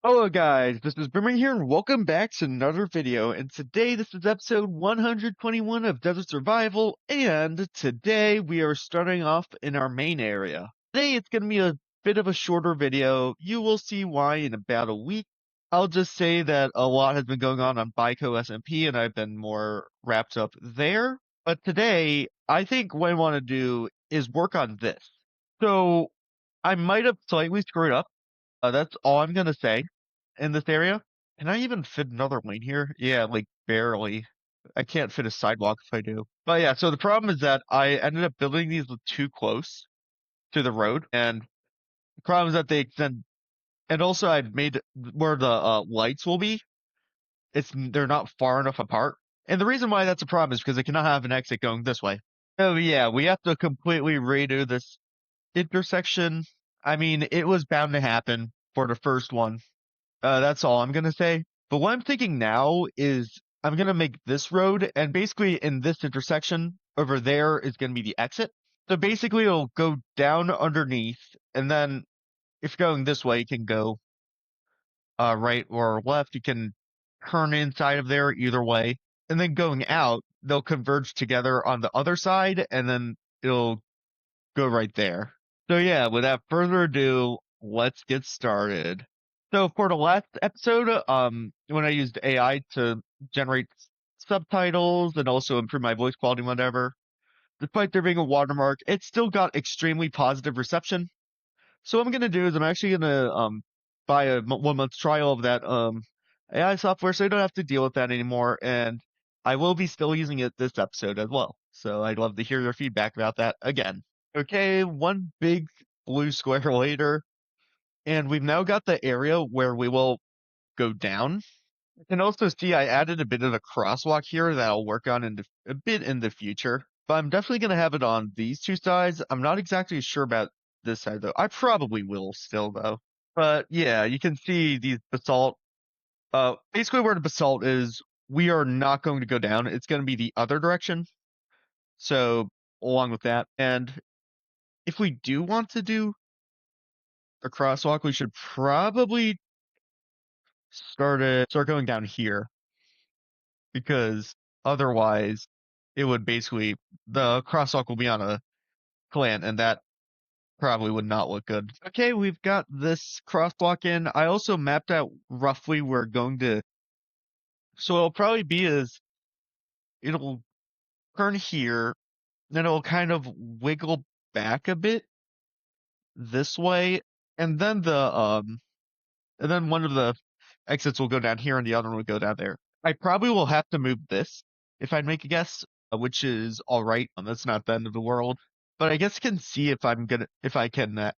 Hello guys, this is Boomerang here and welcome back to another video, and today this is episode 121 of Desert Survival, and today we are starting off in our main area. Today it's going to be a bit of a shorter video. You will see why in about a week. I'll just say that a lot has been going on Byco SMP and I've been more wrapped up there, but today I think what I want to do is work on this. So I might have slightly screwed up. That's all I'm gonna say in this area. Can I even fit another lane here? Yeah, like barely. I can't fit a sidewalk if I do. But yeah, so the problem is that I ended up building these too close to the road, and the problem is that they extend. And also, I've made where the lights will be. They're not far enough apart. And the reason why that's a problem is because I cannot have an exit going this way. Oh yeah, we have to completely redo this intersection. I mean, it was bound to happen for the first one. That's all I'm gonna say. But what I'm thinking now is I'm gonna make this road, and basically in this intersection over there is gonna be the exit. So basically it'll go down underneath, and then if you're going this way, you can go right or left. You can turn inside of there either way, and then going out, they'll converge together on the other side, and then it'll go right there. So yeah, without further ado, let's get started. So for the last episode, when I used AI to generate subtitles and also improve my voice quality, whatever, despite there being a watermark, it still got extremely positive reception. So what I'm gonna do is I'm actually gonna buy a 1 month trial of that AI software, so I don't have to deal with that anymore, and I will be still using it this episode as well. So I'd love to hear your feedback about that again. Okay, one big blue square later, and we've now got the area where we will go down. You can also see I added a bit of a crosswalk here that I'll work on a bit in the future. But I'm definitely going to have it on these two sides. I'm not exactly sure about this side though. I probably will still though. But yeah, you can see these basalt. Basically where the basalt is, we are not going to go down. It's going to be the other direction. So along with that, and if we do want to do a crosswalk, we should probably start going down here because otherwise it would basically the crosswalk will be on a slant and that probably would not look good. Okay, we've got this crosswalk in. I also mapped out roughly where we're going to, so it'll probably be as it'll turn here, then it'll kind of wiggle back a bit this way, and then one of the exits will go down here and the other one will go down there. I probably will have to move this if I'd make a guess, which is all right. That's not the end of the world. But I guess I can see if I can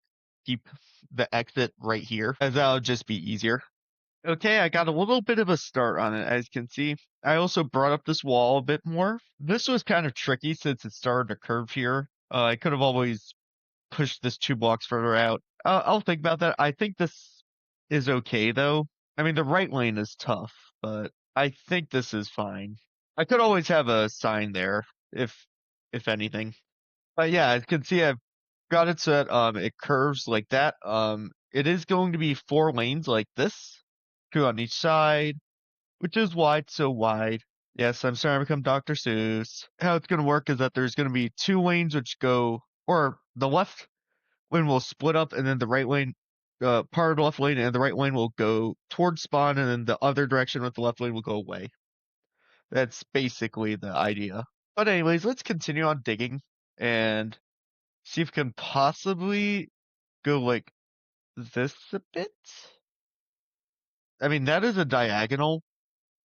keep the exit right here, as that'll just be easier. Okay, I got a little bit of a start on it, as you can see. I also brought up this wall a bit more. This was kind of tricky since it started to curve here. I could have always pushed this 2 blocks further out. I'll think about that. I think this is okay though. I mean, the right lane is tough, but I think this is fine. I could always have a sign there if anything. But yeah, as you can see, I've got it so that it curves like that. It is going to be 4 lanes like this, 2 on each side, which is wide, so wide. Yes, I'm starting to become Dr. Seuss. How it's going to work is that there's going to be 2 lanes which go, or the left lane will split up, and then the right lane, part of the left lane and the right lane will go towards spawn, and then the other direction with the left lane will go away. That's basically the idea. But anyways, let's continue on digging and see if we can possibly go like this a bit. I mean, that is a diagonal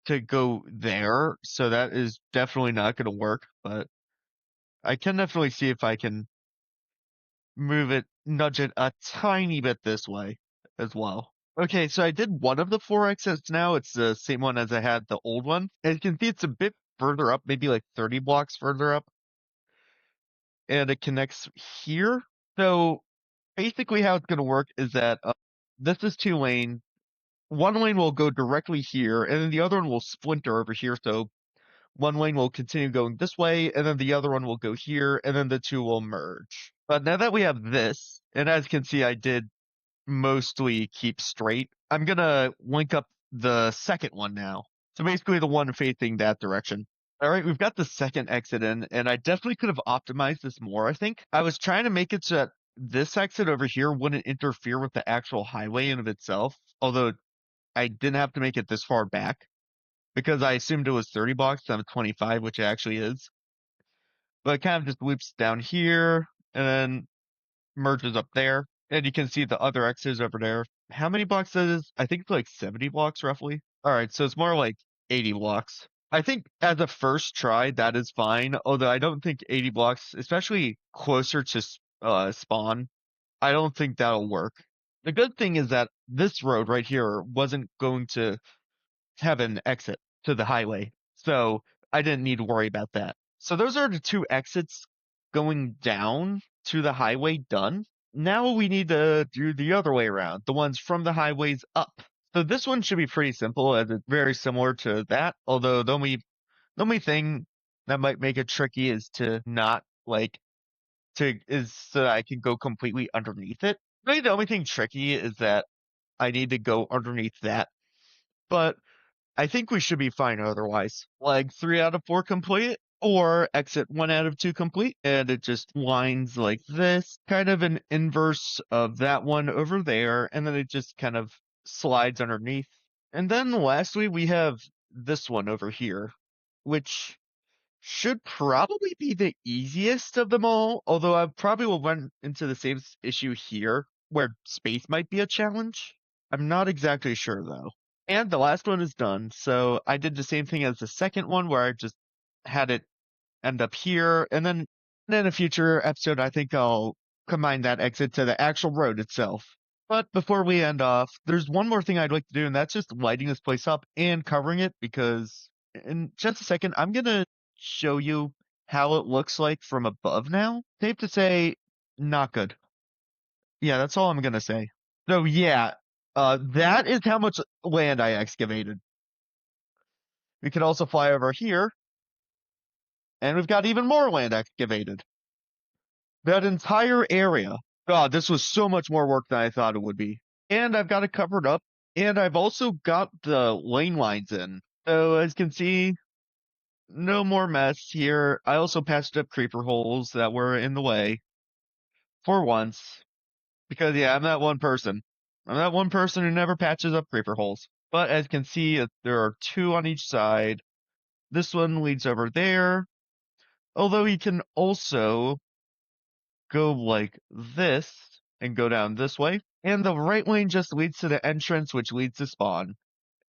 to go there, so that is definitely not going to work, but I can definitely see if I can nudge it a tiny bit this way as well. Okay, so I did one of the 4 exits now. It's the same one as I had the old one. As you can see, it's a bit further up, maybe like 30 blocks further up. And it connects here. So basically how it's going to work is that this is 2 lane. 1 lane will go directly here, and then the other one will splinter over here. So 1 lane will continue going this way, and then the other one will go here, and then the 2 will merge. But now that we have this, and as you can see, I did mostly keep straight. I'm gonna link up the second one now. So basically the one facing that direction. All right, we've got the second exit in, and I definitely could have optimized this more, I think. I was trying to make it so that this exit over here wouldn't interfere with the actual highway in of itself, although I didn't have to make it this far back because I assumed it was 30 blocks instead of 25, which it actually is. But it kind of just loops down here and then merges up there. And you can see the other X's over there. How many blocks that is? I think it's like 70 blocks roughly. All right, so it's more like 80 blocks. I think as a first try, that is fine. Although I don't think 80 blocks, especially closer to spawn, I don't think that'll work. The good thing is that this road right here wasn't going to have an exit to the highway. So I didn't need to worry about that. So those are the two exits going down to the highway done. Now we need to do the other way around, the ones from the highways up. So this one should be pretty simple as it's very similar to that. Although the only thing that might make it tricky is to not like is so that I can go completely underneath it. Maybe the only thing tricky is that I need to go underneath that. But I think we should be fine otherwise. Like 3 out of 4 complete, or exit 1 out of 2 complete. And it just lines like this, kind of an inverse of that one over there. And then it just kind of slides underneath. And then lastly, we have this one over here, which should probably be the easiest of them all. Although I probably will run into the same issue here, where space might be a challenge. I'm not exactly sure though. And the last one is done. So I did the same thing as the second one where I just had it end up here. And then in a future episode, I think I'll combine that exit to the actual road itself. But before we end off, there's one more thing I'd like to do, and that's just lighting this place up and covering it because in just a second, I'm going to show you how it looks like from above now. Safe to say, not good. Yeah, that's all I'm going to say. So yeah, that is how much land I excavated. We could also fly over here, and we've got even more land excavated. That entire area. God, this was so much more work than I thought it would be. And I've got it covered up, and I've also got the lane lines in. So as you can see, no more mess here. I also patched up creeper holes that were in the way. For once. Because yeah, I'm that one person. I'm that one person who never patches up creeper holes. But as you can see, there are 2 on each side. This one leads over there. Although you can also go like this and go down this way. And the right lane just leads to the entrance, which leads to spawn.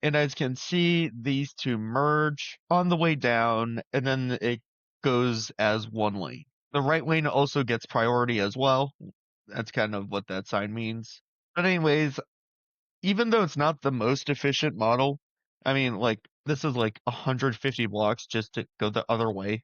And as you can see, these two merge on the way down, and then it goes as one lane. The right lane also gets priority as well. That's kind of what that sign means. But anyways, even though it's not the most efficient model, I mean, like, this is like 150 blocks just to go the other way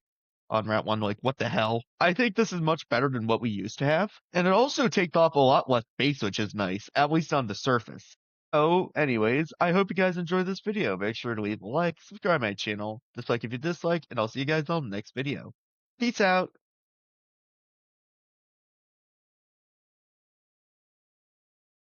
on Route 1. Like, what the hell? I think this is much better than what we used to have. And it also takes off a lot less space, which is nice, at least on the surface. So, anyways, I hope you guys enjoyed this video. Make sure to leave a like, subscribe to my channel, dislike if you dislike, and I'll see you guys on the next video. Peace out!